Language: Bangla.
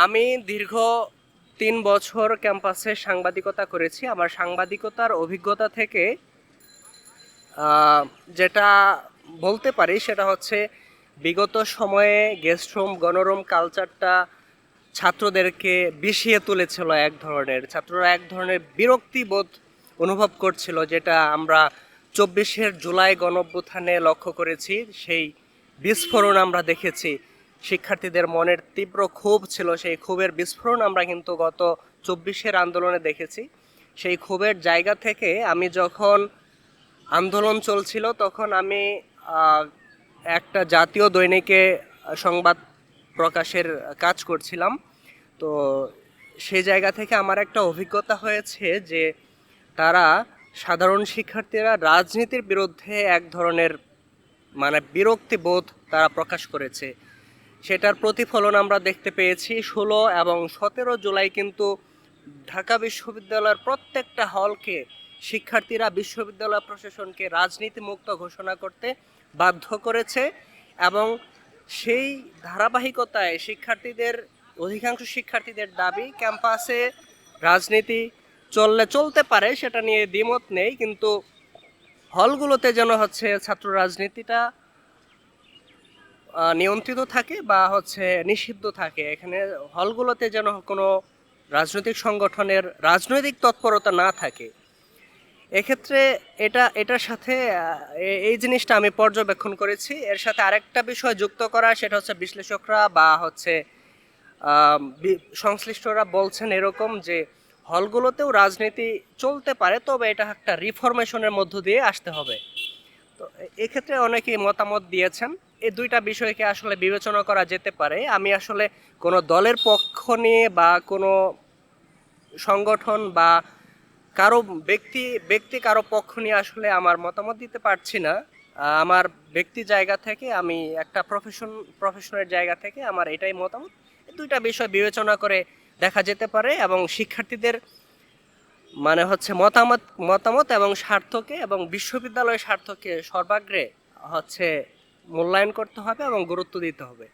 আমি দীর্ঘ ৩ বছর ক্যাম্পাসে সাংবাদিকতা করেছি। আমার সাংবাদিকতার অভিজ্ঞতা থেকে আহ, যেটা বলতে পারি সেটা হচ্ছে বিগত সময়ে গেস্ট রুম গণরুম কালচারটা ছাত্রদেরকে বিষিয়ে তুলেছিল। ছাত্ররা এক ধরনের বিরক্তি বোধ অনুভব করছিল, যেটা আমরা ২৪শে জুলাই গণঅভ্যুত্থানে লক্ষ্য করেছি। সেই বিস্ফোরণ আমরা দেখেছি, শিক্ষার্থীদের মনের তীব্র ক্ষোভ ছিল, সেই ক্ষোভের বিস্ফোরণ আমরা কিন্তু গত ২৪-এর আন্দোলনে দেখেছি। সেই ক্ষোভের জায়গা থেকে আমি যখন আন্দোলন চলছিল তখন আমি আহ, একটা জাতীয় দৈনিকে সংবাদ প্রকাশের কাজ করছিলাম। তো সেই জায়গা থেকে আমার একটা অভিজ্ঞতা হয়েছে যে তারা সাধারণ শিক্ষার্থীরা রাজনীতির বিরুদ্ধে এক ধরনের বিরক্তি বোধ তারা প্রকাশ করেছে। সেটার প্রতিফলন আমরা দেখতে পেয়েছি ১৬ এবং ১৭ জুলাই। কিন্তু ঢাকা বিশ্ববিদ্যালয়ের প্রত্যেকটা হলকে শিক্ষার্থীরা বিশ্ববিদ্যালয় প্রশাসনকে রাজনীতি মুক্ত ঘোষণা করতে বাধ্য করেছে। এবং সেই ধারাবাহিকতায় অধিকাংশ শিক্ষার্থীদের দাবি ক্যাম্পাসে রাজনীতি চলতে পারে, সেটা নিয়ে দ্বিমত নেই, কিন্তু হলগুলোতে যেন ছাত্র রাজনীতিটা নিয়ন্ত্রিত থাকে বা নিষিদ্ধ থাকে। এখানে হলগুলোতে যেন কোনো রাজনৈতিক সংগঠনের রাজনৈতিক তৎপরতা না থাকে। এক্ষেত্রে এটার সাথে এই জিনিসটা আমি পর্যবেক্ষণ করেছি। এর সাথে আরেকটা বিষয় যুক্ত করা, সেটা হচ্ছে বিশ্লেষকরা বা সংশ্লিষ্টরা বলছেন এরকম যে হলগুলোতেও রাজনীতি চলতে পারে, তবে এটা একটা রিফরমেশনের মধ্য দিয়ে আসতে হবে। তো এক্ষেত্রে অনেকেই মতামত দিয়েছেন। এই দুইটা বিষয়কে আসলে বিবেচনা করা যেতে পারে। আমি আসলে কোনো দলের পক্ষ নিয়ে বা কোনো সংগঠন বা কারো ব্যক্তি কারো পক্ষ নিয়ে আসলে আমার মতামত দিতে পারছি না। আমার ব্যক্তি জায়গা থেকে, আমি একটা প্রফেশনের জায়গা থেকে আমার এটাই মতামত। এই দুইটা বিষয় বিবেচনা করে দেখা যেতে পারে এবং শিক্ষার্থীদের মতামত মতামত এবং স্বার্থকে এবং বিশ্ববিদ্যালয়ের স্বার্থকে সর্বাগ্রে হচ্ছে মূল্যায়ন করতে হবে এবং গুরুত্ব দিতে হবে।